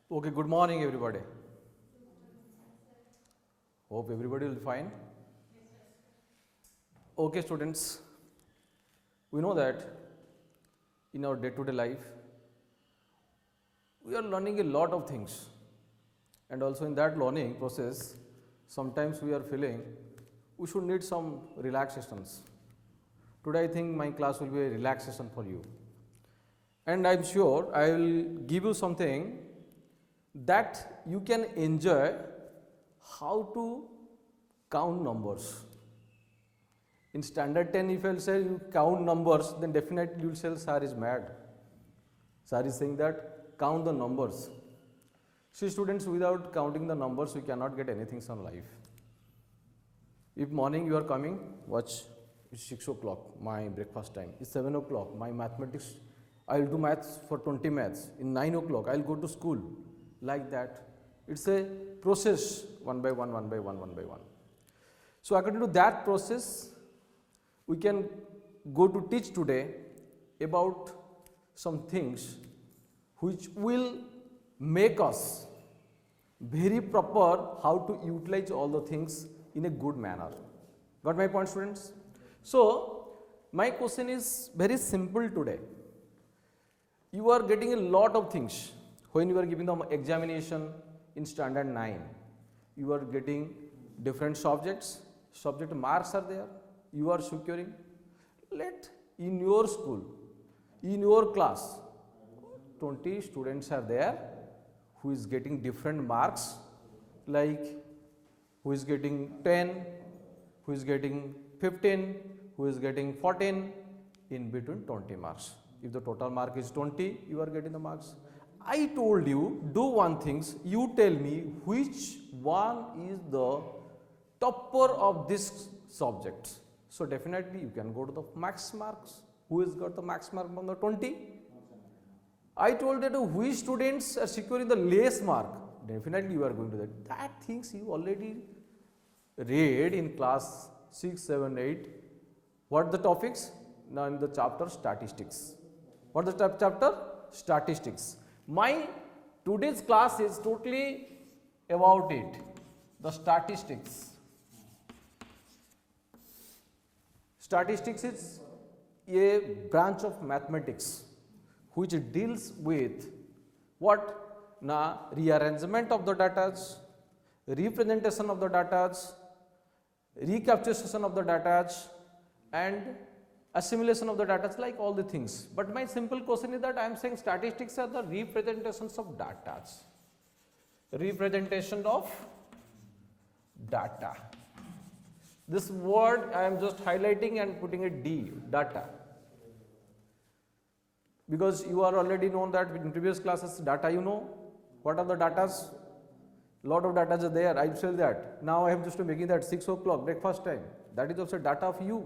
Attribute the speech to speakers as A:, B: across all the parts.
A: Okay, good morning everybody. Hope everybody will be fine. Okay students, we know that in our day-to-day life, we are learning a lot of things, and also in that learning process, sometimes we are feeling we should need some relaxations. Today I think my class will be a relaxation for you, and I am sure I will give you something that you can enjoy how to count numbers. In standard 10, if I will say you count numbers, then definitely you will say sir is mad. Sir is saying that count the numbers. See students, without counting the numbers, we cannot get anything in life. If morning you are coming, watch, it's 6 o'clock, my breakfast time. It's 7 o'clock, my mathematics, I will do maths for 20 maths. In 9 o'clock, I will go to school. Like that. It's a process, one by one, one by one, one by one. So according to that process, we can go to teach today about some things which will make us very proper how to utilize all the things in a good manner. Got my point, students? So my question is very simple today. You are getting a lot of things when you are giving the examination in standard 9. You are getting different subjects, subject marks are there, you are securing. Let in your school, in your class, 20 students are there who is getting different marks, like who is getting 10, who is getting 15, who is getting 14, in between 20 marks. If the total mark is 20, you are getting the marks. I told you, do one thing, you tell me which one is the topper of this subject. So definitely you can go to the max marks. Who has got the max mark from the 20? I told that which students are securing the less mark. Definitely you are going to that. That things you already read in class 6, 7, 8. What are the topics? Now in the chapter statistics. What is the chapter? Statistics. My today's class is totally about it, the statistics. Statistics is a branch of mathematics which deals with what? Now, rearrangement of the data, representation of the data, recapitulation of the data, and assimilation of the data, like all the things. But my simple question is that I am saying statistics are the representations of data. Representation of data. This word I am just highlighting and putting a D, data. Because you are already known that in previous classes, data you know. What are the datas? Lot of data are there, I will tell that. Now I am just making that 6 o'clock breakfast time. That is also data of you.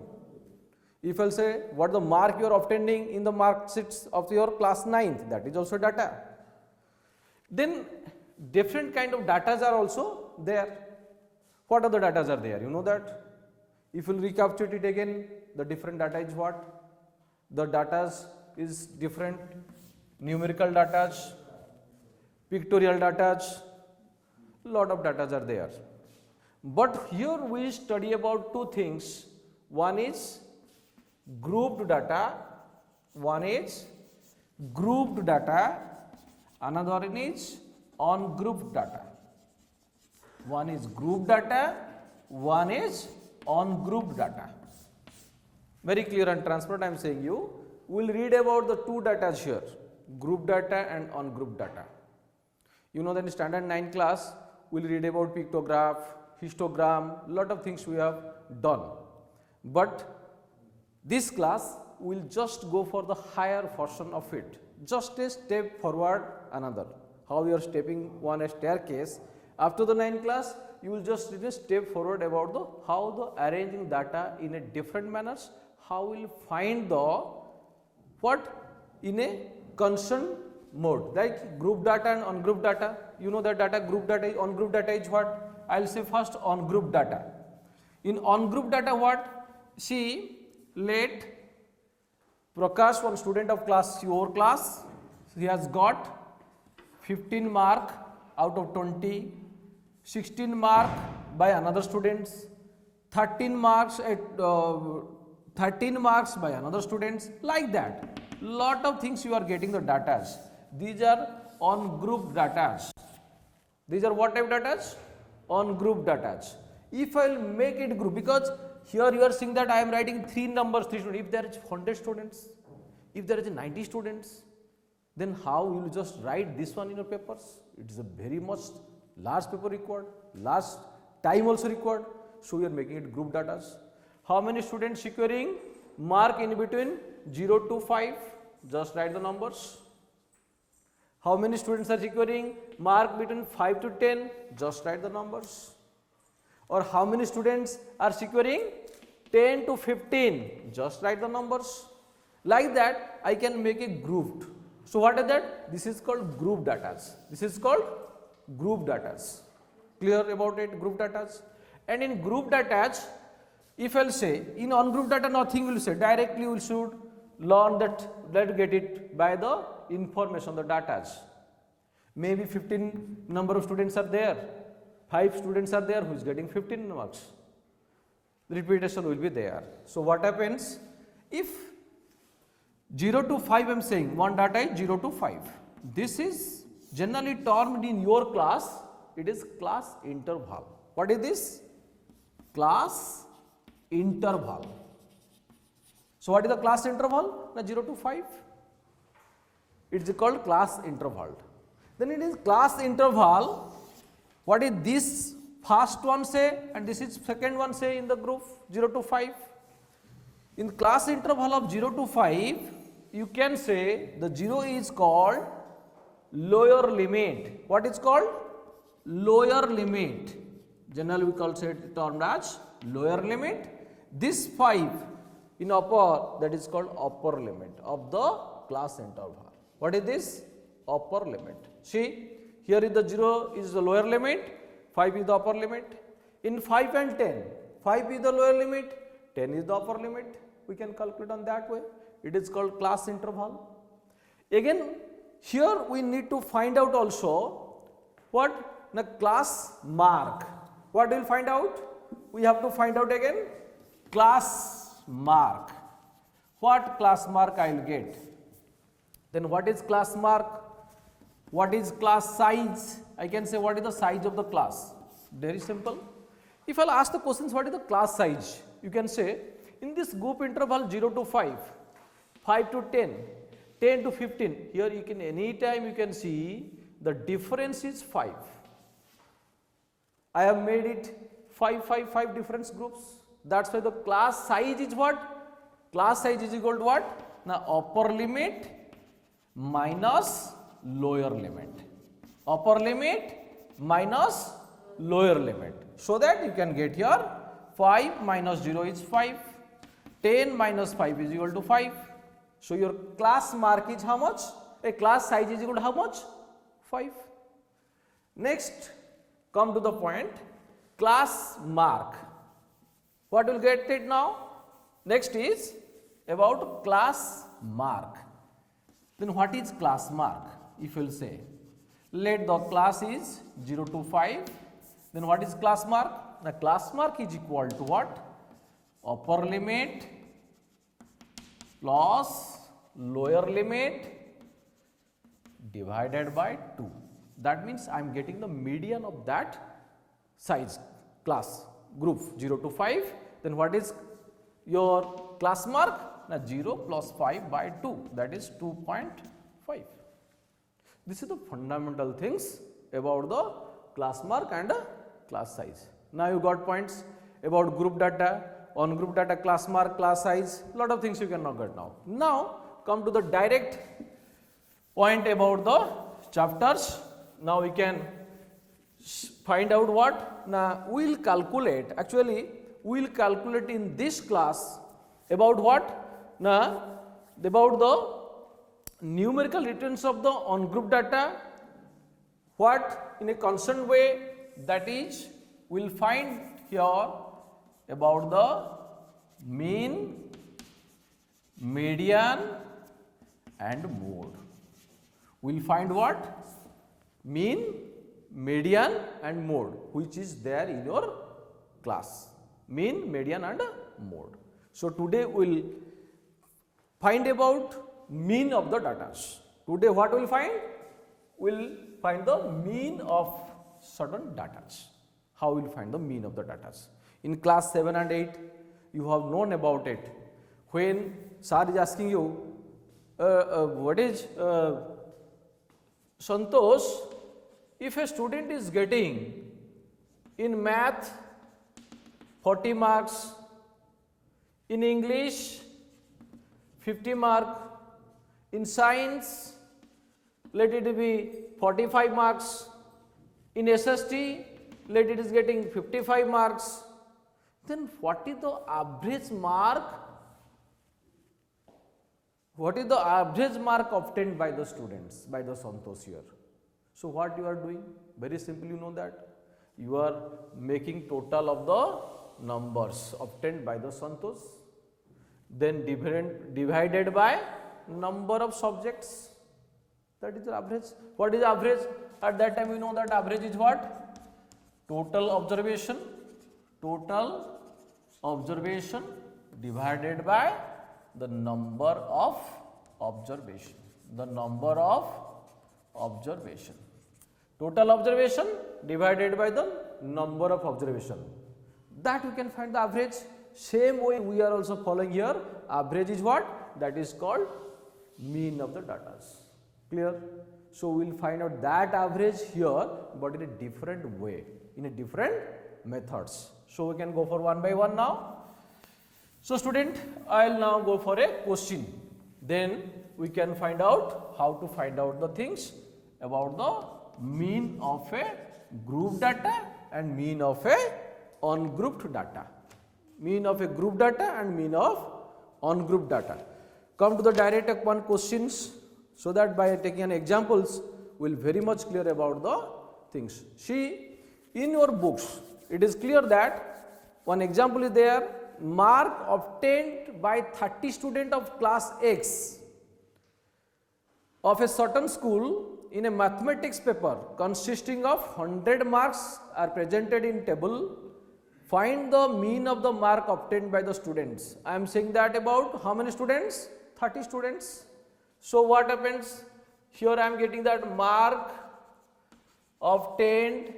A: If I will say what the mark you are obtaining in the mark sheets of your class 9th, that is also data. Then different kind of data are also there. What are the data are there? You know that? If you will recapitulate it again, the different data is what? The data is different, numerical data, pictorial data, lot of data are there. But here we study about two things. One is grouped data, one is grouped data, another one is ungrouped data. One is grouped data, one is ungrouped data. Very clear and transparent I am saying you. We will read about the two data here, grouped data and ungrouped data. You know that in standard 9 class, we will read about pictograph, histogram, lot of things we have done. But this class will just go for the higher version of it, just a step forward another. How you are stepping one staircase. After the 9th class, you will just step forward about the how the arranging data in a different manners, how we will find the what in a concern mode, like group data and ungrouped data. You know that data, group data, ungrouped data is what? I will say first ungrouped data. In ungrouped data what? See, let Prakash, one student of class, your class, he has got 15 mark out of 20, 16 mark by another students, 13 marks at 13 marks by another students, like that. Lot of things you are getting the data. These are on group data. These are what type data? On group data. If I will make it group, because here you are seeing that I am writing 3 numbers, 3 students. If there is 100 students, if there is 90 students, then how you will just write this one in your papers? It is a very much large paper required, large time also required. So you are making it group data. How many students securing mark in between 0 to 5? Just write the numbers. How many students are securing mark between 5 to 10? Just write the numbers. Or how many students are securing 10 to 15? Just write the numbers. Like that, I can make it grouped. So what is that? This is called group data. This is called group data. Clear about it? Group data. And in group data, if I will say in on group data, nothing will say. Directly we should learn that. Let's get it by the information, the data. Maybe 15 number of students are there. 5 students are there who is getting 15 marks. Repetition will be there. So what happens if 0 to 5 I am saying one data is 0 to 5. This is generally termed in your class, it is class interval. What is this? Class interval. So what is the class interval? The 0 to 5. It is called class interval. Then it is class interval. What is this first one say and this is second one say in the group 0 to 5. In class interval of 0 to 5, you can say the 0 is called lower limit. What is called? Lower limit. Generally we call it termed as lower limit. This 5 in upper, that is called upper limit of the class interval. What is this? Upper limit. See, here is the 0 is the lower limit, 5 is the upper limit. In 5 and 10, 5 is the lower limit, 10 is the upper limit. We can calculate on that way. It is called class interval. Again, here we need to find out also what the class mark. What we will find out? We have to find out again class mark. What class mark I will get? Then what is class mark? What is class size? I can say what is the size of the class? Very simple. If I will ask the questions what is the class size? You can say in this group interval 0 to 5, 5 to 10, 10 to 15. Here you can anytime you can see the difference is 5. I have made it 5 different groups. That's why the class size is what? Class size is equal to what? Now upper limit minus lower limit. Upper limit minus lower limit. So that you can get here 5 minus 0 is 5. 10 minus 5 is equal to 5. So your class mark is how much? A class size is equal to how much? 5. Next, come to the point, class mark. What will get it now? Next is about class mark. Then what is class mark? If you will say, let the class is 0 to 5, then what is class mark? The class mark is equal to what? Upper limit plus lower limit divided by 2. That means I am getting the median of that size class group 0 to 5. Then what is your class mark? Now 0 plus 5 by 2, that is 2.5. This is the fundamental things about the class mark and class size. Now you got points about group data, on group data, class mark, class size, lot of things you can now get now. Now come to the direct point about the chapters. Now we can find out what? Now we will calculate, actually we will calculate in this class about what? Now about the numerical returns of the on group data. What? In a constant way, that is we will find here about the mean, median and mode. We will find what? mean, median and mode, which is there in your class. Mean, median and mode. So today we will find about mean of the data. Today what we will find? We will find the mean of certain data. How we will find the mean of the data? In class 7 and 8, you have known about it. When sir is asking you, what is Santosh, if a student is getting in math 40 marks, in English 50 mark, in science let it be 45 marks, in SST let it is getting 55 marks, then what is the average mark? What is the average mark obtained by the students, by the Santosh here? So what you are doing? Very simple, you know that. You are making total of the numbers obtained by the Santosh, then divided by number of subjects. That is the average. What is average? At that time you know that average is what? Total observation divided by the number of observation. Total observation divided by the number of observation. That we can find the average. Same way we are also following here. Average is what? That is called mean of the data. Clear? So we will find out that average here, but in a different way, in a different methods. So we can go for one by one now. So student, I will now go for a question. Then we can find out how to find out the things about the mean of a group data and mean of a ungrouped data. Mean of a group data and mean of ungrouped data. Come to the direct one questions, so that by taking an examples we will very much clear about the things. See, in your books it is clear that one example is there, mark obtained by 30 student of class X of a certain school in a mathematics paper consisting of 100 marks are presented in table. Find the mean of the mark obtained by the students. I am saying that about how many students? 30 students. So what happens? Here I am getting that mark obtained,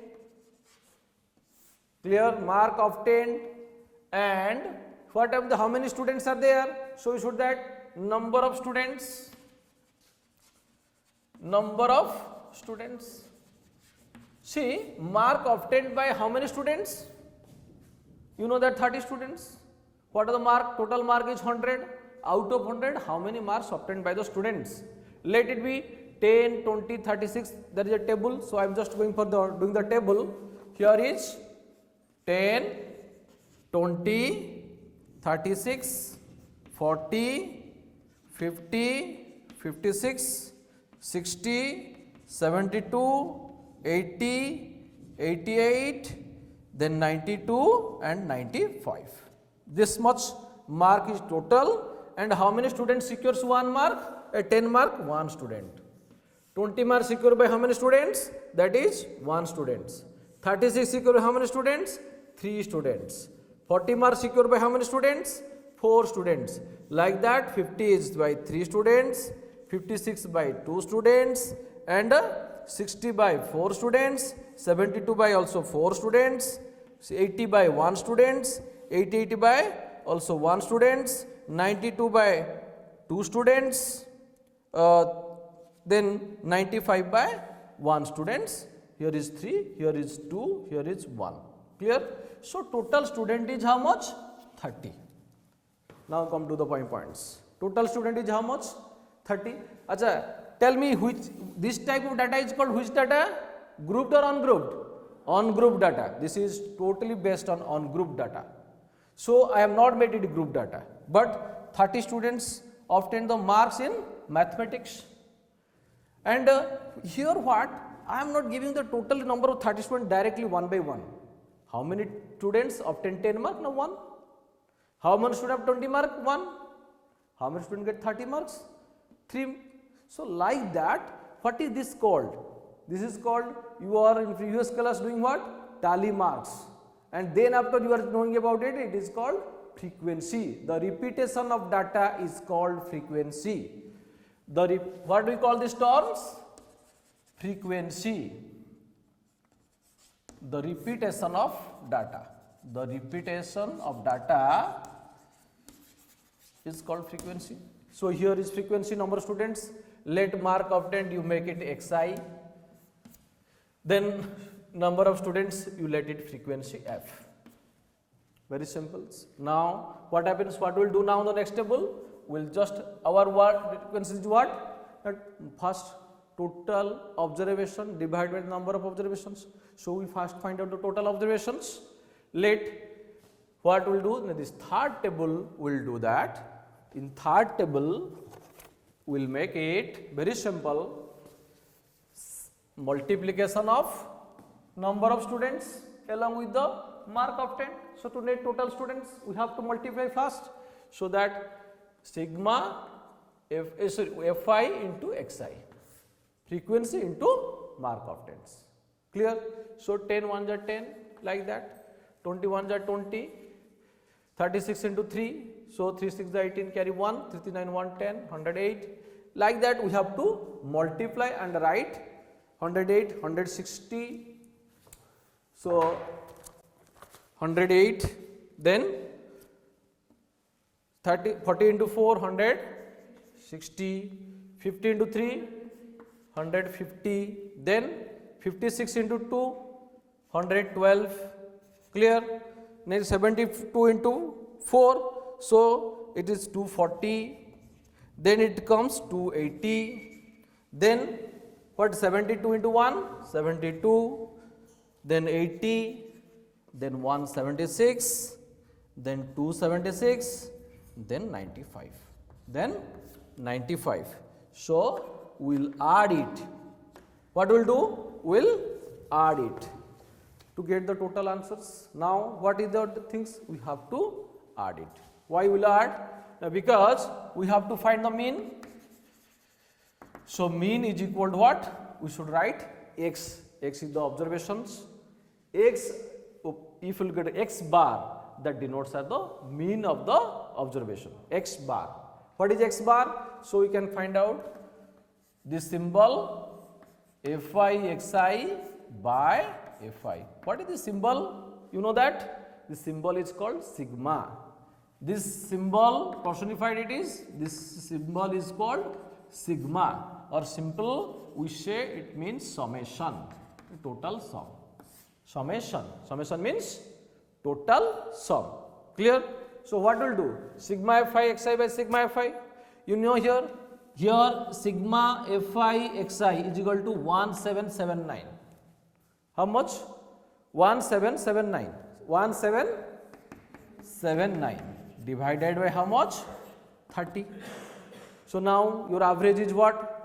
A: clear, mark obtained, and what of the how many students are there? So you should that number of students. See, mark obtained by how many students? You know that 30 students. What are the mark? Total mark is 100. Out of 100, how many marks obtained by the students? Let it be 10, 20, 36. There is a table. So I am just going for doing the table. Here is 10, 20, 36, 40, 50, 56, 60, 72, 80, 88, then 92 and 95. This much mark is total, and how many students secures 1 mark? A 10 mark, 1 student. 20 marks secured by how many students? That is 1 students. 36 secured by how many students? 3 students. 40 marks secured by how many students? 4 students. Like that 50 is by 3 students, 56 by 2 students, and 60 by 4 students, 72 by also 4 students, 80 by 1 students, 80 by also 1 students, 92 by 2 students, then 95 by 1 students. Here is 3, here is 2, here is 1. Clear? So total student is how much? 30. Now come to the points. Total student is how much? 30. Acha, tell me which this type of data is called which data? Grouped or ungrouped? Ungrouped data. This is totally based on ungrouped data. So I have not made it group data, but 30 students obtained the marks in mathematics. And here what? I am not giving the total number of 30 students directly one by one. How many students obtained 10 marks? No, 1. How many students have 20 marks? 1. How many students get 30 marks? 3. So like that, what is this called? This is called, you are in previous class doing what? Tally marks. And then after you are knowing about it, it is called frequency. The repetition of data is called frequency. What do we call these terms? Frequency. The repetition of data. The repetition of data is called frequency. So here is frequency, number of students. Let mark obtained, you make it xi. Then number of students, you let it frequency f. Very simple. Now what happens? What we'll do now in the next table? We'll just, our frequency is what? First total observation divided by the number of observations. So we first find out the total observations. Let what we'll do in this third table, we'll do that. In third table, we'll make it very simple. Multiplication of number of students along with the mark obtained. So to net total students, we have to multiply first. So that sigma fi into xi, frequency into mark obtained. Clear? So 10 1s are 10, like that. 20 1s are 20. 36 into 3. So 3 6 are 18, carry 1. 3 9 110, 108. Like that we have to multiply and write 108, 160. So 108, then 40 into 4, 160, 50 into 3, 150, then 56 into 2, 112, clear. Next 72 into 4, so it is 240, then it comes 280, then what, 72 into 1, 72, then 80, then 176, then 276, then 95, then 95. So we'll add it. What we'll do? We'll add it to get the total answers. Now what is the things? We have to add it. Why will add? Because we have to find the mean. So mean is equal to what? We should write x. X is the observations. X, if you get x bar, that denotes as the mean of the observation. X bar. What is x bar? So we can find out this symbol fi xi by fi. What is the symbol? You know that? The symbol is called sigma. This symbol personified it is, this symbol is called sigma, or simple we say it means summation, total sum. Summation. Summation means total sum. Clear? So what will do? Sigma fi xi by sigma fi. You know here sigma fi xi is equal to 1779. How much? 1779. 1779 divided by how much? 30. So now your average is what?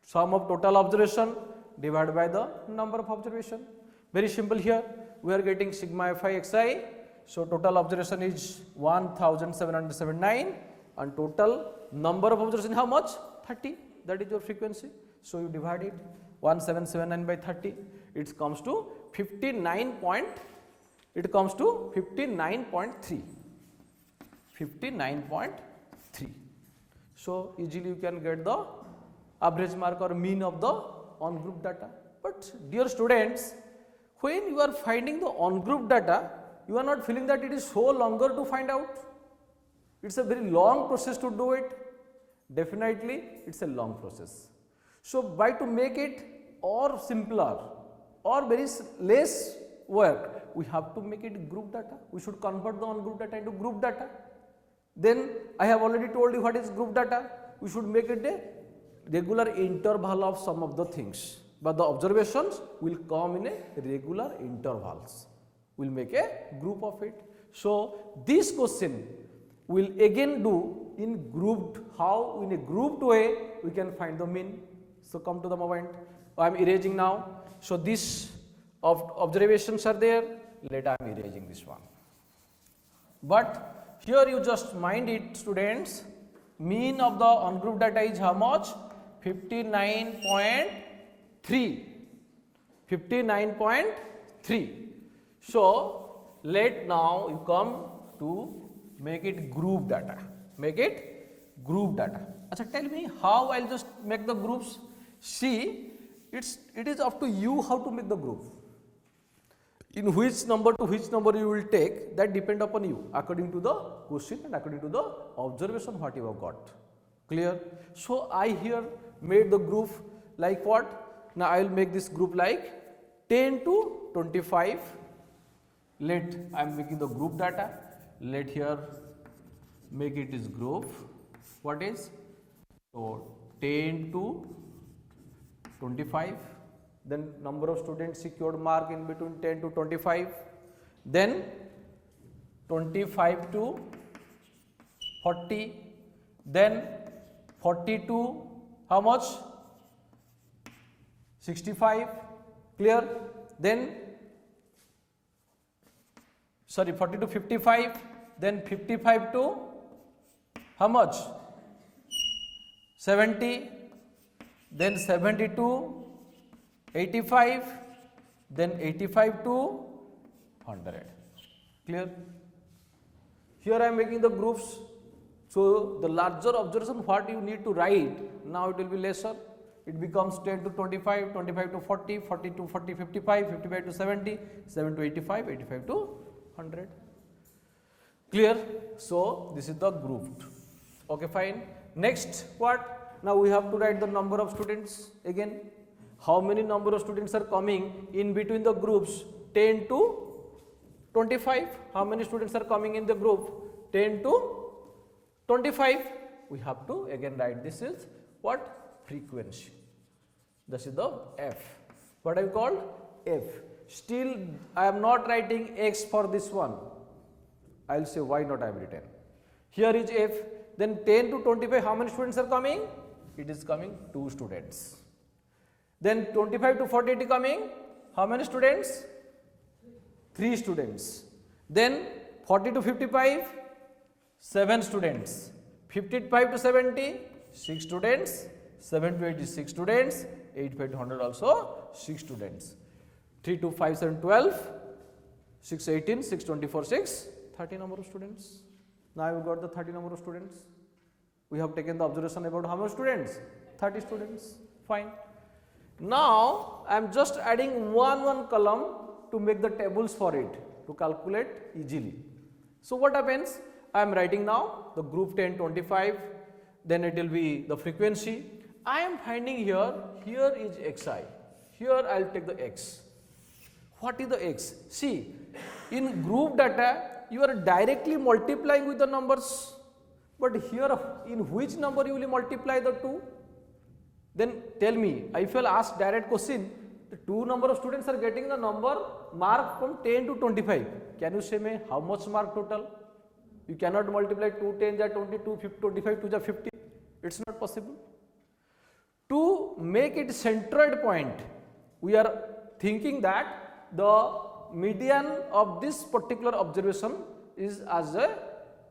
A: Sum of total observation divided by the number of observation. Very simple here. We are getting sigma fi xi. So total observation is 1779 and total number of observation how much? 30. That is your frequency. So you divide it 1779 by 30. It comes to 59.3. 59.3. So easily you can get the average mark or mean of the on group data. But dear students, when you are finding the on group data, you are not feeling that it is so longer to find out. It's a very long process to do it. Definitely it's a long process. So by to make it or simpler or very less work, we have to make it group data. We should convert the on group data into group data. Then I have already told you what is group data. We should make it a regular interval of some of the things, but the observations will come in a regular intervals. We'll make a group of it. So this question will again do in grouped, how in a grouped way we can find the mean. So come to the moment. I am erasing now. So this of observations are there. Let I am erasing this one. But here you just mind it, students. Mean of the on group data is how much? 59.3. 59.3. So let now you come to make it group data. Make it group data. Achha, tell me how I'll just make the groups. See, it is up to you how to make the group. In which number to which number you will take, that depend upon you according to the question and according to the observation what you have got. Clear? So I here made the group like what? Now I will make this group like 10 to 25. Let I am making the group data. Let here make it is group. What is? So 10 to 25. Then number of students secured mark in between 10 to 25. Then 25 to 40. Then 40 to how much? 65. Clear? Then 40 to 55. Then 55 to how much? 70. Then 70 to 85, then 85 to 100. Clear? Here I am making the groups. So the larger observation what you need to write, now it will be lesser. It becomes 10 to 25, 25 to 40, 40 to 40, 55, 55 to 70, 7 to 85, 85 to 100. Clear? So this is the grouped. Okay, fine. Next what? Now we have to write the number of students again. How many number of students are coming in between the groups 10 to 25? How many students are coming in the group 10 to 25? We have to again write this is what? Frequency. This is the F. What I called? F. Still I am not writing X for this one. I will say why not I have written. Here is F. Then 10 to 25 how many students are coming? It is coming 2 students. Then 25 to 40 coming, how many students? 3 students. Then 40 to 55, 7 students. 55 to 70, 6 students. 7 to 80, 6 students. 85 to 100 also 6 students. 3 to 5, 7, 12. 6, 18, 6, 24, 6, 30 number of students. Now we got the 30 number of students. We have taken the observation about how many students? 30 students. Fine. Now I am just adding one column to make the tables for it to calculate easily. So what happens? I am writing now the group 10, 25, then it will be the frequency. I am finding here is xi, here I will take the x. What is the x? See, in group data you are directly multiplying with the numbers, but here in which number you will multiply the 2? Then tell me, if I will ask direct question, the 2 number of students are getting the number mark from 10 to 25. Can you say me how much mark total? You cannot multiply 2 10 are 22, 50, 25 2 are 50. It's not possible. To make it centroid point, we are thinking that the median of this particular observation is as a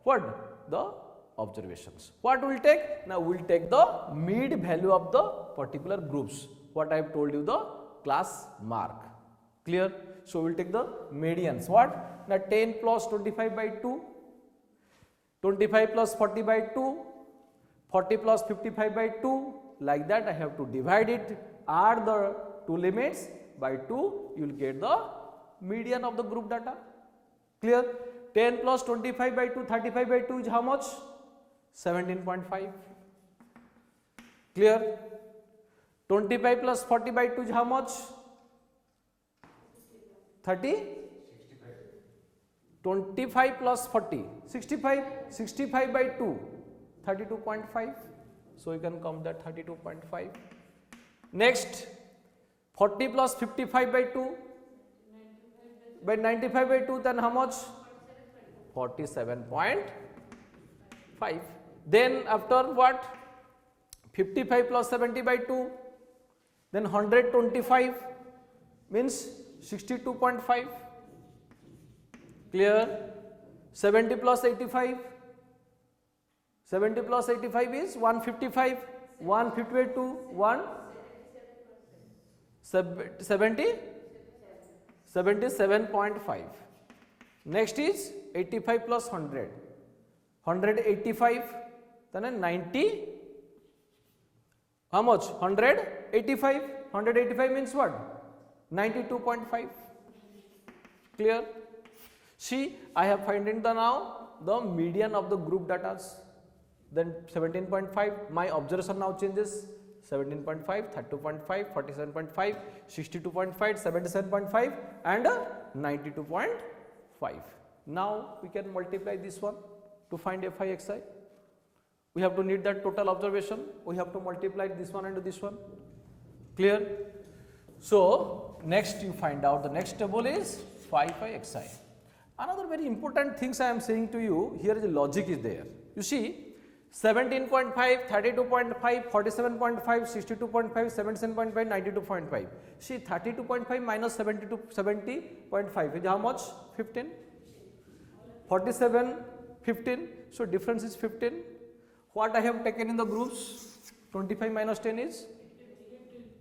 A: what? The observations. What we will take? Now we will take the mid value of the particular groups. What I have told you, the class mark. Clear? So we will take the medians. What? Now 10 plus 25 by 2, 25 plus 40 by 2, 40 plus 55 by 2. Like that I have to divide it, add the two limits by 2, you will get the median of the group data. Clear? 10 plus 25 by 2, 35 by 2 is how much? 17.5. Clear? 25 plus 40 by 2 is how much? 30? 25 plus 40, 65, 65 by 2, 32.5. So you can come that 32.5. Next, 40 plus 55 by 2, by 95 by 2, then how much? 47.5. Then after what? 55 plus 70 by 2, then 125 means 62.5. Clear? 70 plus 85, 70 plus 85 is 155, 158 to 1, 77.5. Next is 85 plus 100. 185, then 90. How much? 185. 185 means what? 92.5. Clear? See, I have finding the now the median of the group datas. Then 17.5. My observation now changes. 17.5, 32.5, 47.5, 62.5, 77.5 and 92.5. Now we can multiply this one to find Fi Xi. We have to need that total observation. We have to multiply this one and this one. Clear? So next you find out the next table is Phi Xi. Another very important things I am saying to you, here is the logic is there. You see 17.5, 32.5, 47.5, 62.5, 77.5, 92.5. See 32.5 minus 70.5 is how much? 15. 47, 15. So difference is 15. What I have taken in the groups? 25 minus 10 is?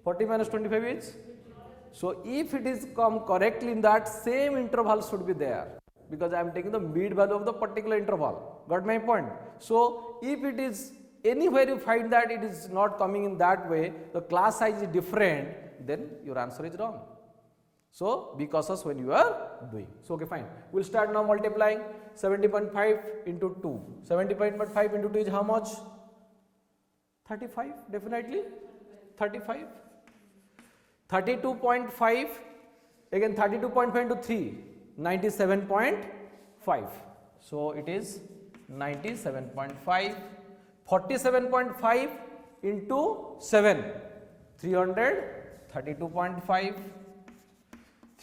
A: 40 minus 25 is? So if it is come correctly in that, same interval should be there, because I am taking the mid value of the particular interval. Got my point? So if it is anywhere you find that it is not coming in that way, the class size is different, then your answer is wrong. So be cautious when you are doing. So okay, fine. We will start now multiplying. 70.5 into 2. 70.5 into 2 is how much? 35, definitely. 35. 32.5, again 32.5 into 3, 97.5. So it is 97.5. 47.5 into 7, 332.5.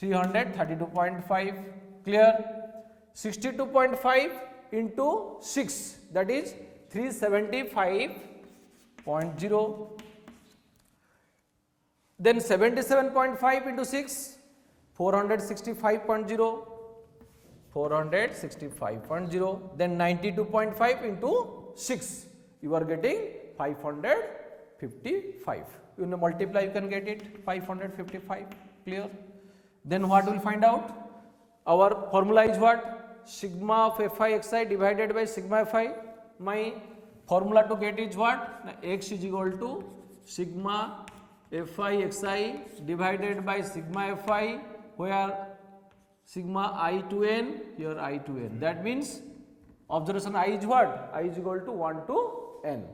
A: 332.5. Clear? 62.5 into 6, that is 375.0. Then 77.5 into 6, 465.0. 465.0. Then 92.5 into 6, you are getting 555. You know, multiply, you can get it 555. Clear? Then what we will find out? Our formula is what? Sigma of Fi Xi divided by sigma Fi. My formula to get is what? X is equal to sigma Fi Xi divided by sigma Fi, where sigma I to n, here I to n. That means observation I is what? I is equal to 1 to n.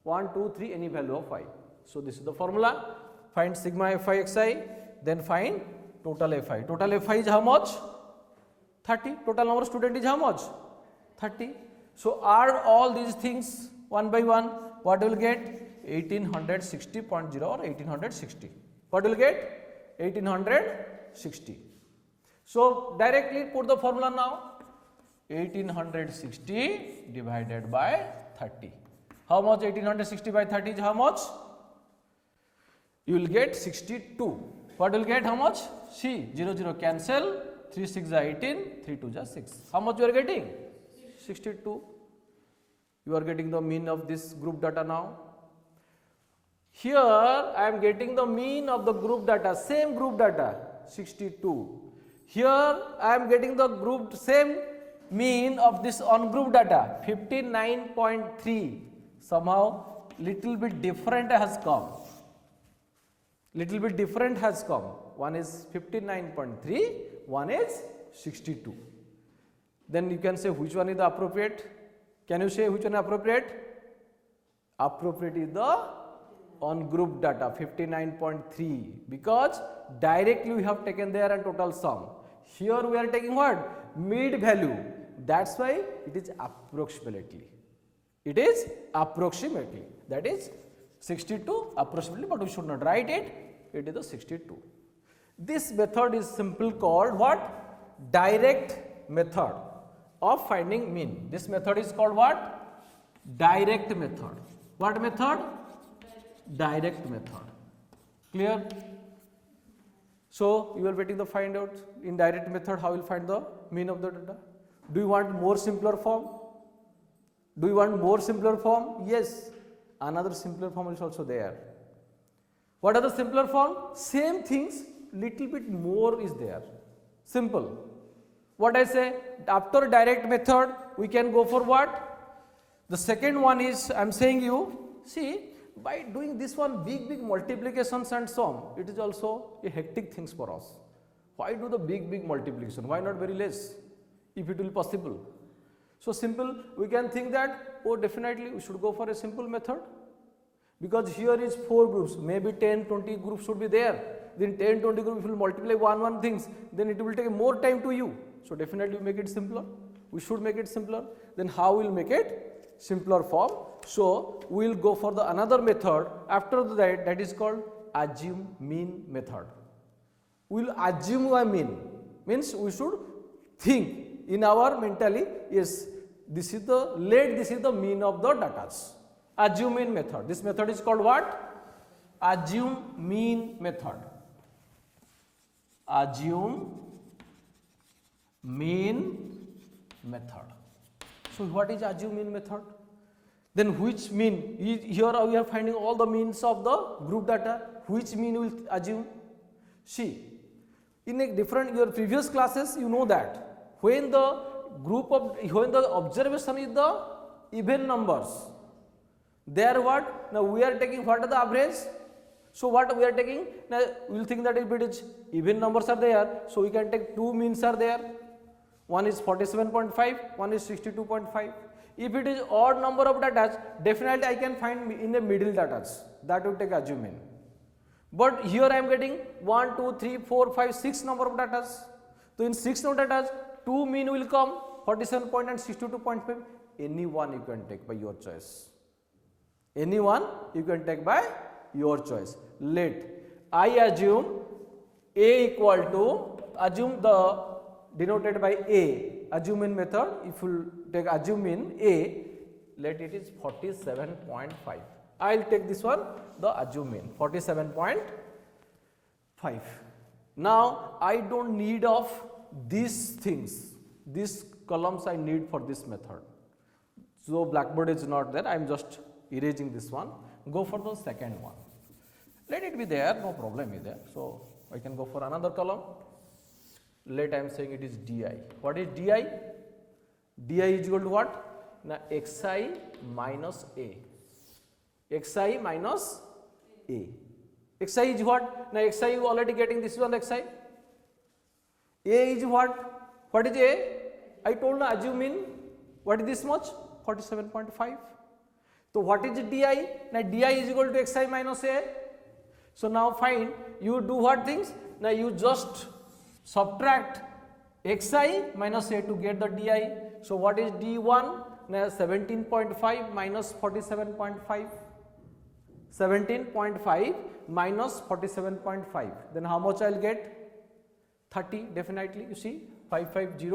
A: 1, 2, 3, any value of I. So this is the formula. Find sigma Fi Xi, then find total Fi. Total Fi is how much? 30. Total number of student is how much? 30. So add all these things one by one. What will get? 1860.0 or 1860. What will get? 1860. So directly put the formula now. 1860 divided by 30. How much? 1860 by 30 is how much? You will get 62. What will get? How much? See, 0 0 cancel. 3 6 is 18, 3 2 is 6. How much you are getting? 62. You are getting the mean of this group data now. Here I am getting the mean of the group data, same group data, 62. Here I am getting the group same mean of this on group data, 59.3. Somehow little bit different has come. Little bit different has come. One is 59.3, one is 62. Then you can say which one is the appropriate. Can you say which one is appropriate? Appropriate is the on group data 59.3, because directly we have taken there and total sum. Here we are taking what? Mid value. That's why it is approximately. It is approximately. That is 62 approximately, but we should not write it. It is the 62. This method is simple called what? Direct method of finding mean. This method is called what? Direct method. What method? Direct method. Clear? So you are waiting to find out in direct method how you will find the mean of the data. Do you want more simpler form? Do you want more simpler form? Yes. Another simpler form is also there. What are the simpler form? Same things, little bit more is there. Simple. What I say? After direct method, we can go for what? The second one is, I am saying you, see, by doing this one big multiplications and sum, it is also a hectic things for us. Why do the big multiplication? Why not very less, if it will possible? So simple, we can think that, oh, definitely we should go for a simple method, because here is 4 groups, maybe 10, 20 groups should be there. Then 10, 20 groups, if you will multiply one things, then it will take more time to you. So definitely make it simpler. We should make it simpler. Then how we will make it simpler form? So we will go for the another method after that is called assume mean method. We will assume a mean, means we should think in our mentally, yes, this is the mean of the data. Assume mean method. This method is called what? Assume mean method. Assume mean method. So what is assume mean method? Then which mean? Here we are finding all the means of the group data. Which mean will assume? See, in a different your previous classes, you know that when the observation is the even numbers, there what? Now we are taking what are the average? So what we are taking? Now we will think that if it is even numbers are there, so we can take 2 means are there. One is 47.5, one is 62.5. If it is odd number of data, definitely I can find in the middle data. That will take assume mean. But here I am getting 1, 2, 3, 4, 5, 6 number of data. So in 6 number of data, 2 mean will come 47 point and 62.5. Any one you can take by your choice. Any one you can take by your choice. Let I assume A equal to, assume the denoted by A, assume mean method. If you take assume mean A, let it is 47.5. I will take this one, the assume mean 47.5. Now I don't need of these things, these columns I need for this method. So blackboard is not there, I am just erasing this one. Go for the second one. Let it be there, no problem is there. So I can go for another column. Let I am saying it is di. What is di? Di is equal to what? Now xi minus a. Xi minus a. Xi is what? Now xi you already getting this one xi. A is what? What is a? I told you assume mean. What is this much? 47.5. So what is di? Now di is equal to xi minus a. So now find, you do what things? Now you just subtract xi minus a to get the di. So what is d1? Now 17.5 minus 47.5. 17.5 minus 47.5. Then how much I will get? 30 definitely. You see 550.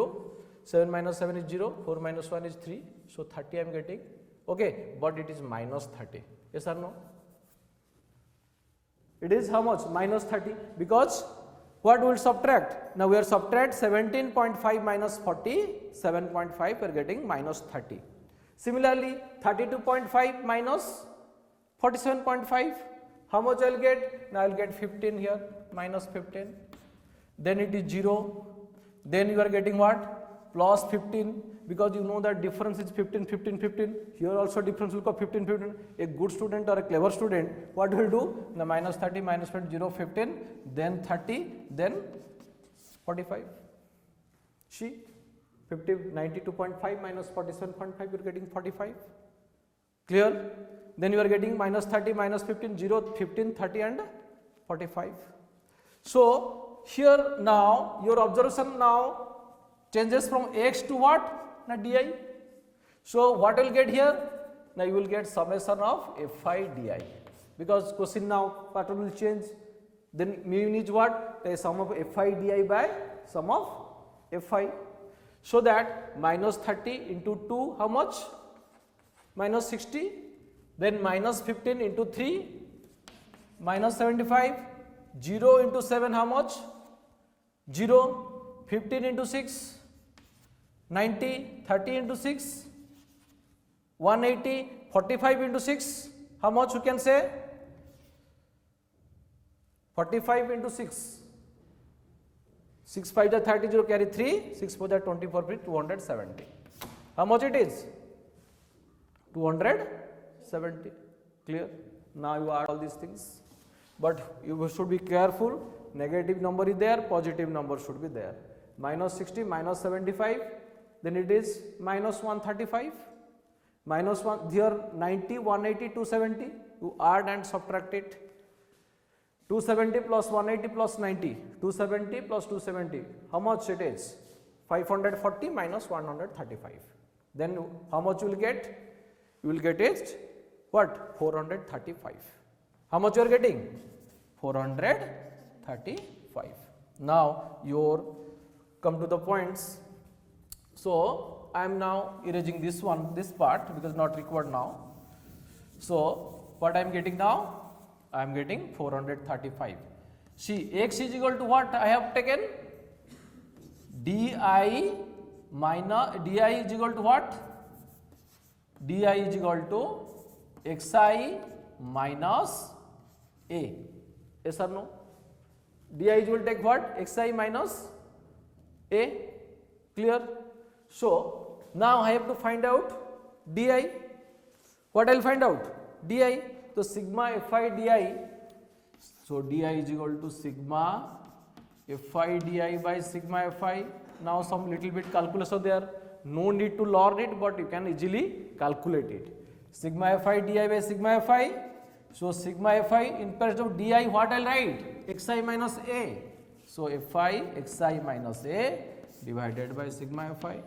A: 7 minus 7 is 0. 4 minus 1 is 3. So 30 I am getting. Okay, but it is minus 30. Yes or no? It is how much? Minus 30. Because what will subtract? Now we are subtract 17.5 minus 47.5, we are getting minus 30. Similarly, 32.5 minus 47.5, how much I will get? Now I will get 15 here, minus 15. Then it is 0. Then you are getting what? Plus 15, because you know that difference is 15, 15, 15. Here also difference will come 15, 15. A good student or a clever student, what will do? Now minus 30, minus 20, 0, 15, then 30, then 45. See, 50, 92.5 minus 47.5, you are getting 45. Clear? Then you are getting minus 30, minus 15, 0, 15, 30 and 45. So here now, your observation now changes from x to what? Now di. So what will get here? Now you will get summation of fi di, because question now pattern will change. Then mean is what? The sum of fi di by sum of fi. So that minus 30 into 2, how much? Minus 60. Then minus 15 into 3, minus 75. 0 into 7, how much? 0. 15 into 6, 90, 30 into 6, 180, 45 into 6, how much you can say? 45 into 6. 6 5 are 30, 0 carry 3, 6 4 are 24, 270. How much it is? 270. Clear? Now you add all these things. But you should be careful. Negative number is there, positive number should be there. Minus 60, minus 75, then it is minus 135. Minus 1, here 90, 180, 270. You add and subtract it. 270 plus 180 plus 90. 270 plus 270. How much it is? 540 minus 135. Then how much you will get? You will get it what? 435. How much you are getting? 435. Now your come to the points. So I am now erasing this one, this part, because not required now. So what I am getting now? I am getting 435. See, x is equal to what I have taken? Di minus di is equal to what? Di is equal to xi minus a. Yes or no? Di is will take what? Xi minus a. Clear? So now I have to find out di. What I will find out? Di. So sigma fi di. So di is equal to sigma fi di by sigma fi. Now some little bit calculation there. No need to learn it, but you can easily calculate it. Sigma fi di by sigma fi. So sigma fi in place of di, what I will write? Xi minus a. So fi xi minus a divided by sigma fi.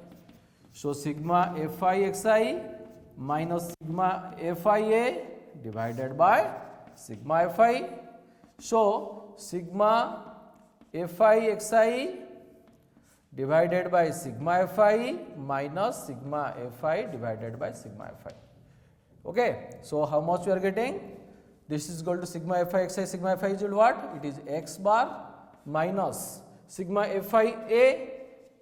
A: So sigma fi xi minus sigma fi a divided by sigma fi. So sigma fi xi divided by sigma fi minus sigma fi divided by sigma fi. Okay. So how much we are getting? This is equal to sigma fi xi. Sigma fi is equal to what? It is x bar minus sigma fi a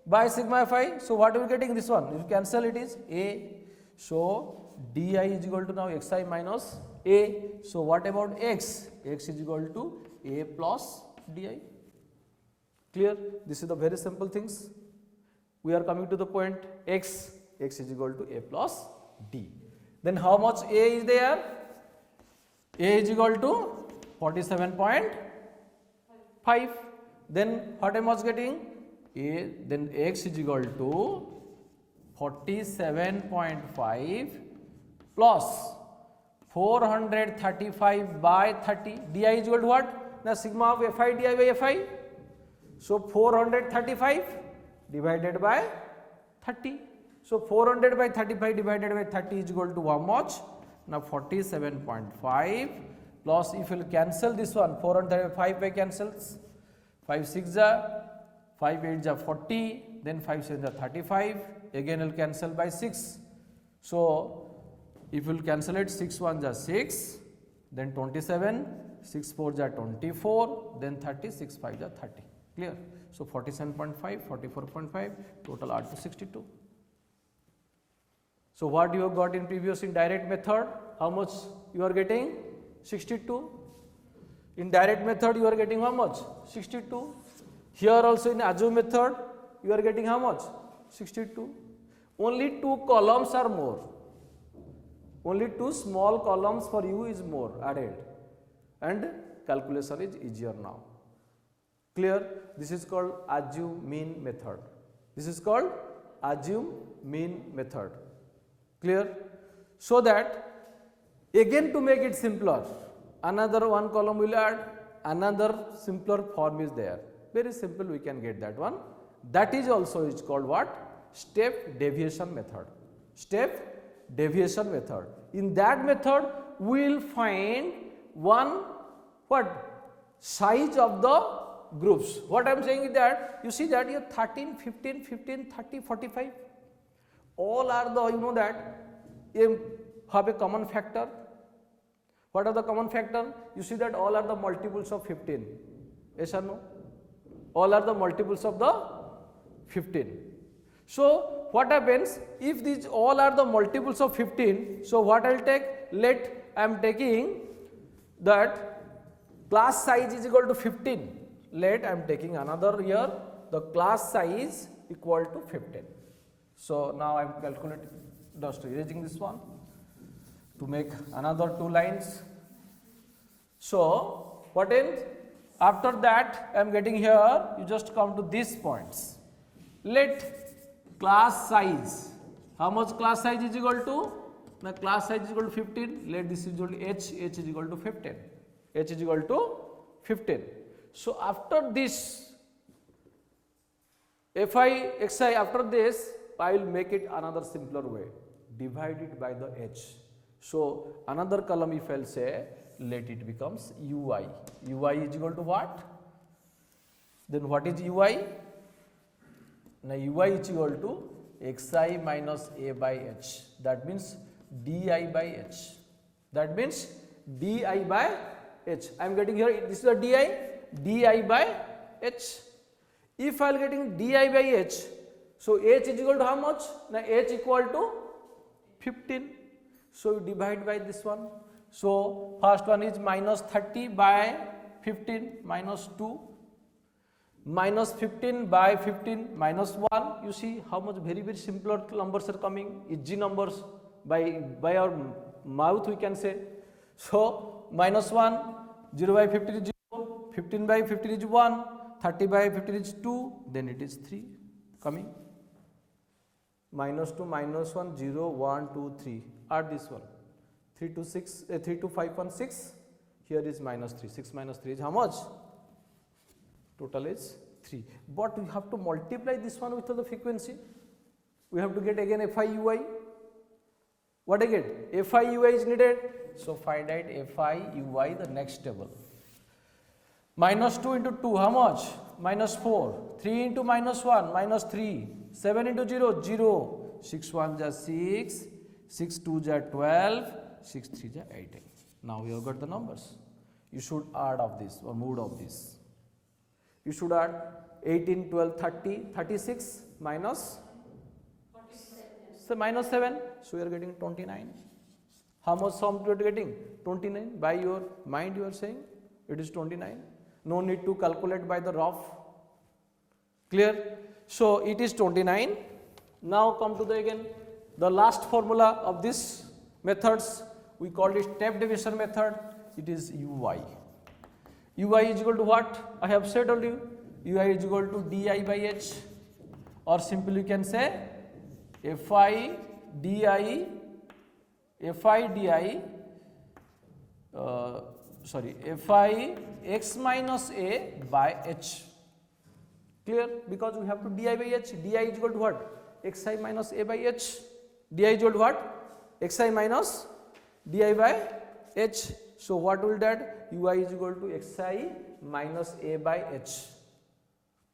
A: by sigma fi. So what are we getting? This one, if you cancel, it is a. So di is equal to now xi minus a. So what about x? X is equal to a plus di. Clear? This is the very simple things. We are coming to the point x. X is equal to a plus d. Then how much a is there? A is equal to 47.5. Then what I was getting? A, then x is equal to 47.5 plus 435 by 30. Di is equal to what? Now sigma of fi di by fi. So 435 divided by 30. So 400 by 35 divided by 30 is equal to how much? Now 47.5 plus, if you will cancel this one, 435 by cancels, 5 6 are 5 8 are 40, then 5 7 are 35, again will cancel by 6. So if you will cancel it, 6 1 are 6, then 27, 6 4 are 24, then 30, 6 5 are 30. Clear? So 47.5, 44.5, total are to 62. So what you have got in previous indirect method? How much you are getting? 62. In direct method you are getting how much? 62. Here also in assume method you are getting how much? 62. Only 2 columns are more. Only 2 small columns for you is more added, and calculation is easier now. Clear? This is called assume mean method. This is called assume mean method. Clear? So that again to make it simpler, another one column will add, another simpler form is there. Very simple, we can get that one. That is also is called what? Step deviation method. Step deviation method. In that method we will find one what? Size of the groups. What I am saying is that you see that here 13, 15, 15, 30, 45 all are the, you know that have a common factor. What are the common factor? You see that all are the multiples of 15. Yes or no? All are the multiples of the 15. So what happens if these all are the multiples of 15? So what I will take? Let I am taking that
B: class size is equal to 15. Let I am taking another here, the class size equal to 15. So now I am calculating, just erasing this one to make another 2 lines. So what else? After that I am getting here, you just come to these points. Let class size, how much class size is equal to? Now class size is equal to 15, let this is equal to h is equal to 15, h is equal to 15. So after this fi xi, after this I will make it another simpler way, divide it by the h. So another column if I will say, let it becomes ui, ui is equal to what? Then what is ui? Now ui is equal to xi minus a by h, that means di by h, that means di by h. I am getting here, this is the di by h. If I am getting di by h, so h is equal to how much? Now h equal to 15, so you divide by this one. So first one is minus 30 by 15 minus 2, minus 15 by 15 minus 1. You see how much very simpler numbers are coming, easy numbers, by our mouth we can say. So minus 1, 0 by 15 is 0, 15 by 15 is 1, 30 by 15 is 2, then it is 3 coming. Minus 2, minus 1, 0, 1, 2, 3, add this one. 3 to 6, 3 to 5, 1, 6, here is minus 3, 6 minus 3 is how much? Total is 3. But we have to multiply this one with the frequency. We have to get again FIUI. What again? FIUI is needed. So find out FIUI, the next table. Minus 2 into 2, how much? Minus 4. 3 into minus 1, minus 3. 7 into 0, 0. 6 1 is 6. 6 2 is 12. 6 3 is 18. Now you have got the numbers. You should add of this or move of this. You should add 18, 12, 30, 36 minus 7. So you are getting 29. How much sum you are getting? 29. By your mind you are saying it is 29. No need to calculate by the rough. Clear? So it is 29. Now come to the last formula of this methods. We call it step division method. It is ui. Ui is equal to what? I have said earlier. Ui is equal to di by h, or simply you can say fi di fi x minus a by h. Clear? Because we have to di by h. Di is equal to what? Xi minus a by h. Di is equal to what? Xi minus di by h. So what will that? Ui is equal to xi minus a by h.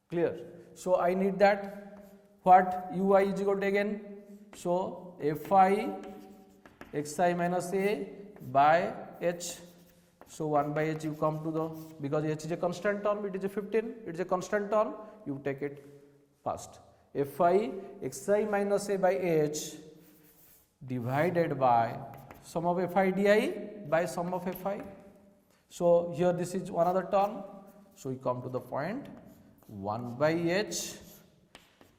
B: Clear? So I need that. What? Ui is equal to again. So fi xi minus a by h. So 1 by h you come to the, because h is a constant term, it is a 15, it is a constant term, you take it first. Fi xi minus a by h divided by sum of fi di by sum of fi. So here this is one other term. So we come to the point 1 by h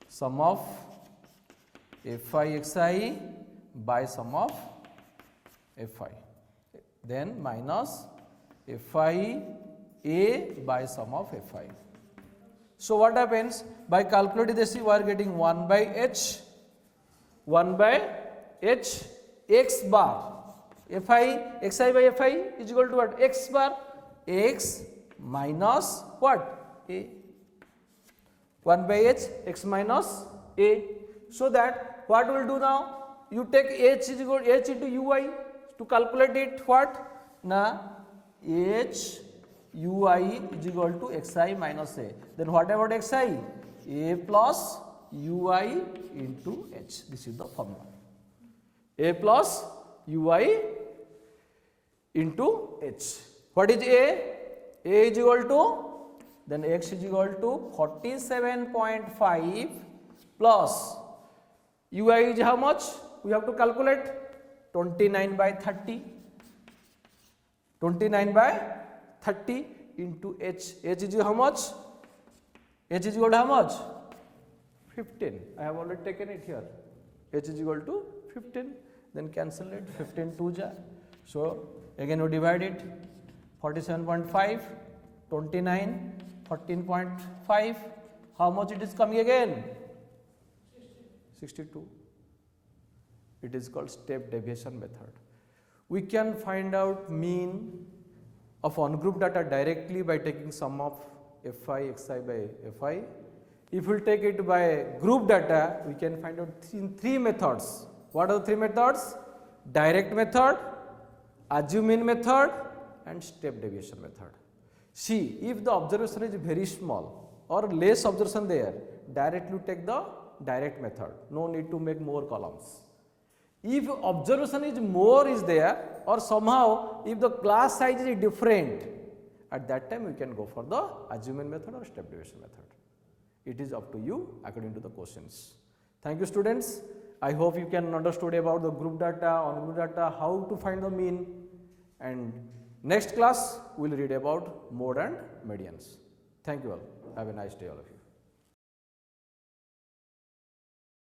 B: sum of fi xi by sum of fi, then minus fi a by sum of fi. So what happens? By calculating this you are getting 1 by h x bar. Fi xi by fi is equal to what? X bar, x minus what? A. 1 by h x minus a. So that what we will do now? You take h is equal to h into ui to calculate it. What? Now h ui is equal to xi minus a. Then what about xi? A plus ui into h. This is the formula. A plus ui into h. What is a? A is equal to, then x is equal to 47.5 plus ui is how much? We have to calculate 29 by 30. 29 by 30 into h. H is how much? H is equal to how much? 15. I have already taken it here. H is equal to 15. Then cancel it. 15 2 ja. So again we divide it. 47.5, 29, 14.5. How much it is coming again? 62. It is called step deviation method. We can find out mean of ungrouped data directly by taking sum of fi xi by fi. If we take it by group data, we can find out in three methods. What are the three methods? Direct method, assume mean method, and step deviation method. See, if the observation is very small or less observation there, directly take the direct method. No need to make more columns. If observation is more is there, or somehow if the class size is different, at that time we can go for the assume mean method or step deviation method. It is up to you according to the questions. Thank you students. I hope you can understood about the group data, ungroup data, how to find the mean, and next class we will read about mode and medians. Thank you all. Have a nice day all of you.